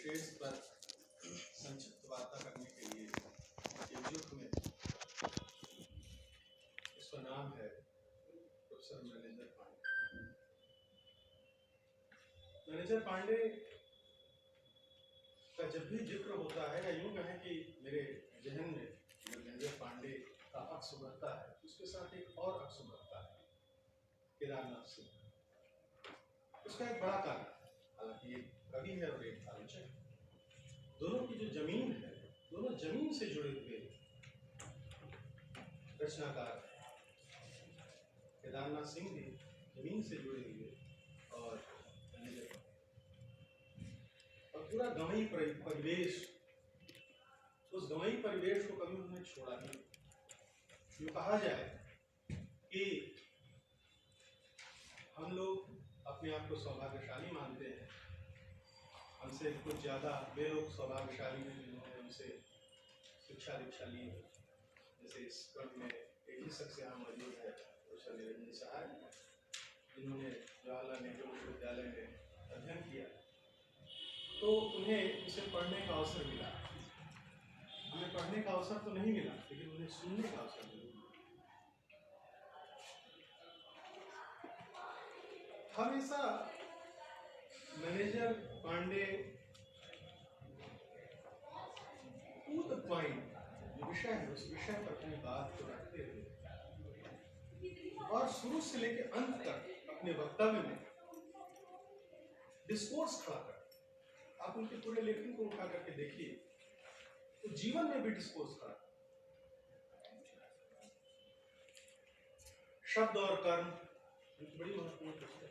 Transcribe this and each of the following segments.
विशेष पर संक्षिप्त वार्ता करने के लिए एकजुट हुए। उसका नाम है professor manager Pandey. Manager Pandey का जब भी जिक्र होता है, या यूं कहें कि मेरे जहन में जो मैनेजर पांडे का अक्स उभरता है, उसके साथ एक और अक्स उभरता है, केदारनाथ सिंह। उसका एक बड़ा कारण, हालांकि एक कवि है और एक आलोचक, दोनों की जो जमीन है, दोनों जमीन से जुड़े हुए रचनाकार। केदारनाथ सिंह भी जमीन से जुड़े हुए और पूरा गमई परिवेश, उस गमई परिवेश को कभी उन्होंने छोड़ा नहीं। यूँ कहा जाए कि हम लोग अपने आप को सौभाग्यशाली मानते हैं, हमसे कुछ ज़्यादा वे लोग सौभाग्यशाली हैं जिन्होंने हमसे शिक्षा दीक्षा ली है। जैसे इस क्रम में एक ही शख्स यहाँ मौजूद है, प्रोफेसर निरंजन साहब, जिन्होंने जवाहरलाल नेहरू विश्वविद्यालय में अध्ययन किया, तो उन्हें उसे पढ़ने का अवसर मिला। हमें पढ़ने का अवसर तो नहीं मिला, लेकिन उन्हें सुनने का अवसर मिला। हमेशा manager Pandey to the point, जो विषय है उस विषय पर अपनी बात को रखते हुए और शुरू से लेकर अंत तक अपने वक्तव्य में डिस्कोर्स खड़ा कर। आप उनके पूरे लेखन को उठा करके देखिए, तो जीवन में भी डिस्कोर्स खड़ा, शब्द और कर्म बड़ी महत्वपूर्ण पुस्तक है।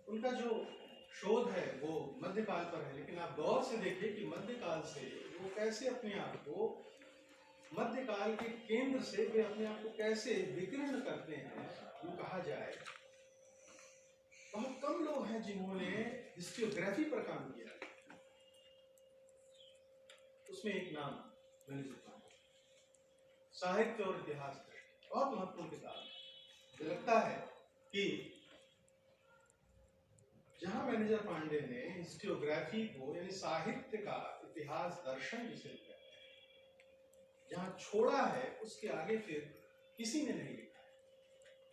उनका जो शोध है वो मध्यकाल पर है, लेकिन आप गौर से देखिए कि मध्यकाल से वो कैसे अपने आप को, मध्यकाल के केंद्र से वे अपने आप को कैसे विकीर्ण करते हैं। यूँ कहा जाए, बहुत कम लोग हैं जिन्होंने हिस्टोग्राफी पर काम किया। उसमें एक नाम मैनेजर पांडे, साहित्य और इतिहास, बहुत महत्वपूर्ण किताब है। मुझे लगता है कि जहां मैनेजर पांडे ने हिस्टोग्राफी को, यानी साहित्य का इतिहास दर्शन जिसे कहते हैं, जहां छोड़ा है, उसके आगे फिर किसी ने नहीं लिखा है।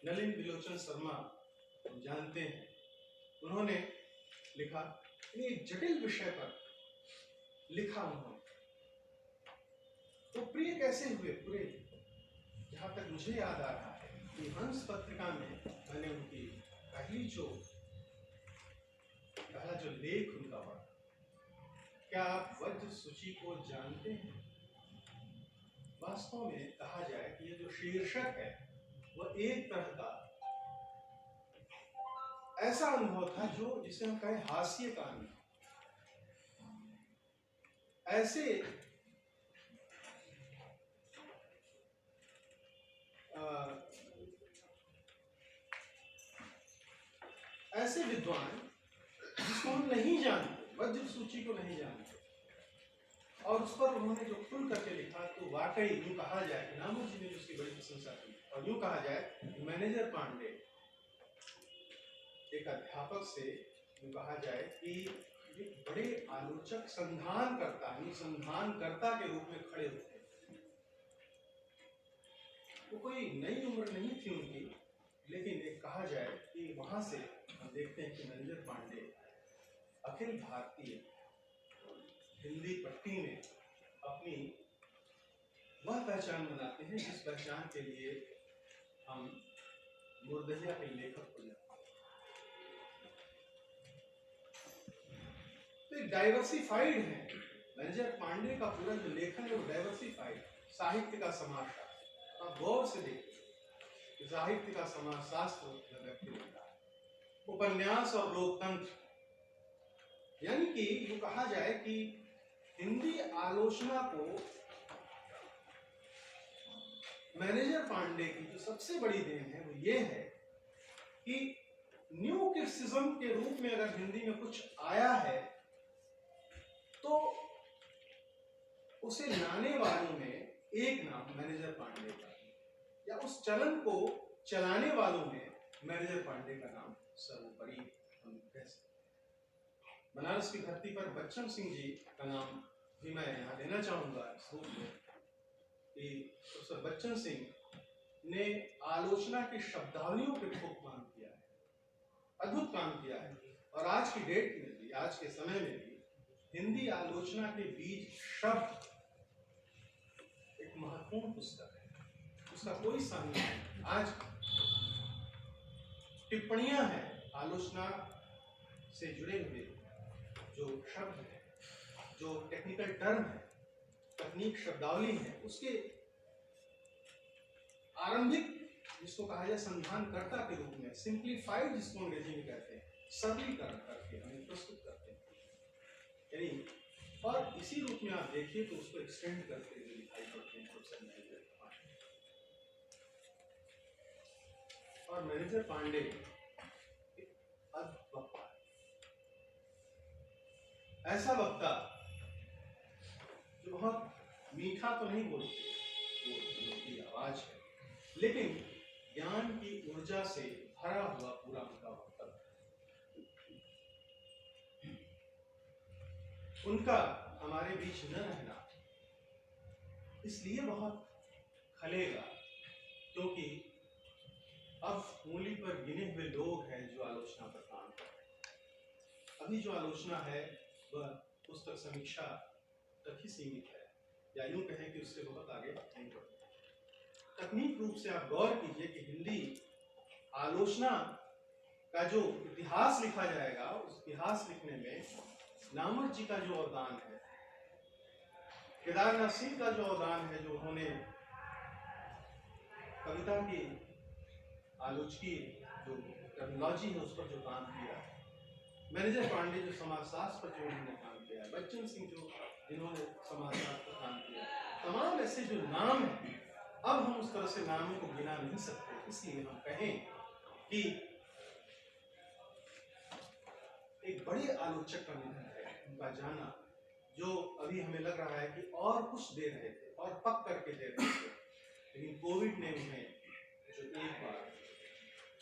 नलिन बिलोचन शर्मा, हम जानते हैं, उन्होंने लिखा, एक जटिल विषय पर लिखा उन्होंने। तो प्रिय कैसे हुए पूरे, जहां तक मुझे याद आ रहा है कि हंस पत्रिका में मैंने उनकी पहला जो लेख उनका पढ़ा। क्या आप वज्र सूची को जानते हैं? वास्तव में कहा जाए कि ये जो शीर्षक है वह एक तरह का ऐसा अनुभव था जो, जिसे हम कहें हास्य का अनुभव। ऐसे विद्वान जिसको हम नहीं जानते, वज्र सूची को नहीं जानते, और उस पर उन्होंने जो खुल करके लिखा, तो वाकई यूँ कहा जाए कि नामू जी ने उसकी बड़ी प्रशंसा की। और यूँ कहा जाए मैनेजर पांडे एक अध्यापक से, यूँ कहा जाए कि एक बड़े आलोचक, संधानकर्ता के रूप में खड़े होते हैं। वो कोई नई उम्र नहीं थी उनकी, लेकिन एक कहा जाए कि वहां से हम देखते हैं कि मैनेजर पांडे अखिल भारतीय हिंदी पट्टी में अपनी वह पहचान बनाते हैं जिस पहचान के लिए हम मुर्दहिया के लेखक को जानते हैं। तो एक डाइवर्सिफाइड है मैनेजर पांडे का पूरा जो लेखन है, वो डाइवर्सिफाइड साहित्य का समाज। आप गौर से देखिए, साहित्य का समाज शास्त्र व्यक्ति होता है, उपन्यास और लोकतंत्र, यानी कि ये कहा जाए कि हिंदी आलोचना को मैनेजर पांडे की जो सबसे बड़ी देन है वो ये है कि न्यू क्रिटिसिज्म के रूप में अगर हिंदी में कुछ आया है, तो उसे लाने वालों में एक नाम मैनेजर पांडे का, या उस चलन को चलाने वालों में मैनेजर पांडे का नाम सर्वोपरि हम कह सकते हैं। बनारस की धरती पर बच्चन सिंह जी का नाम भी मैं यहाँ लेना चाहूँगा इस रूप में कि प्रोफेसर बच्चन सिंह ने आलोचना की शब्दावलियों पर खूब काम किया है, अद्भुत काम किया है। और आज की डेट में भी, आज के समय में भी हिंदी आलोचना के बीज शब्द एक महत्वपूर्ण पुस्तक है, उसका कोई सामने नहीं। आज टिप्पणियां हैं आलोचना से जुड़े हुए, जो शब्द है, जो टेक्निकल टर्म है, तकनीक शब्दावली है, उसके आरंभिक जिसको कहा जाए संधानकर्ता के रूप में, सिंप्लीफाइड जिसको अंग्रेजी में कहते हैं, सरलीकरण करके हमें प्रस्तुत करते हैं। यानी और इसी रूप में आप देखिए तो उसको एक्सटेंड करते हुए दिखाई पड़ते हैं प्रोफेसर मैनेजर पांडे। और मैनेजर पांडे एक अद्भुत वक्ता है, ऐसा वक्ता जो बहुत मीठा तो नहीं बोलते, वो उनकी आवाज है, लेकिन ज्ञान की ऊर्जा से भरा हुआ पूरा उनका वक्तव्य। उनका हमारे बीच न रहना इसलिए बहुत खलेगा क्योंकि अब उंगली पर गिने हुए लोग हैं जो आलोचना पर काम कर रहे हैं। अभी जो आलोचना है वह पुस्तक समीक्षा तक ही सीमित है, या यूं कहें कि उससे बहुत आगे नहीं बढ़ती। तकनीक रूप से आप गौर कीजिए कि हिंदी आलोचना का जो इतिहास लिखा जाएगा, उस इतिहास लिखने में नामवर जी का जो अवदान है, केदारनाथ सिंह का जो अवदान है, जो उन्होंने कविता की आलोचकी जो टर्मिनोलॉजी है उस पर जो काम किया, मैनेजर पांडे जो समाजशास्त्र पर जो उन्होंने काम किया, बच्चन सिंह जो जिन्होंने समाजशास्त्र पर काम किया, तमाम ऐसे जो नाम हैं, अब हम उस तरह से नामों को गिना नहीं सकते। इसलिए हम कहें कि एक बड़े आलोचक का निधन है, उनका जाना, जो अभी हमें लग रहा है कि और कुछ दे रहे थे और पक करके दे रहे थे, लेकिन कोविड ने उन्हें जो एक बार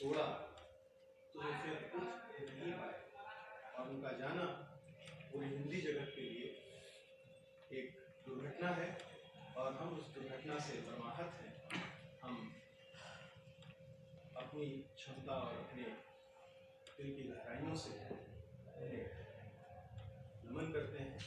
तोड़ा तो वो फिर उठ नहीं पाए, और उनका जाना पूरी हिंदी जगत के लिए एक दुर्घटना है और हम उस दुर्घटना से मर्माहत हैं। हम अपनी क्षमता और अपने दिल की गहराइयों से नमन करते हैं।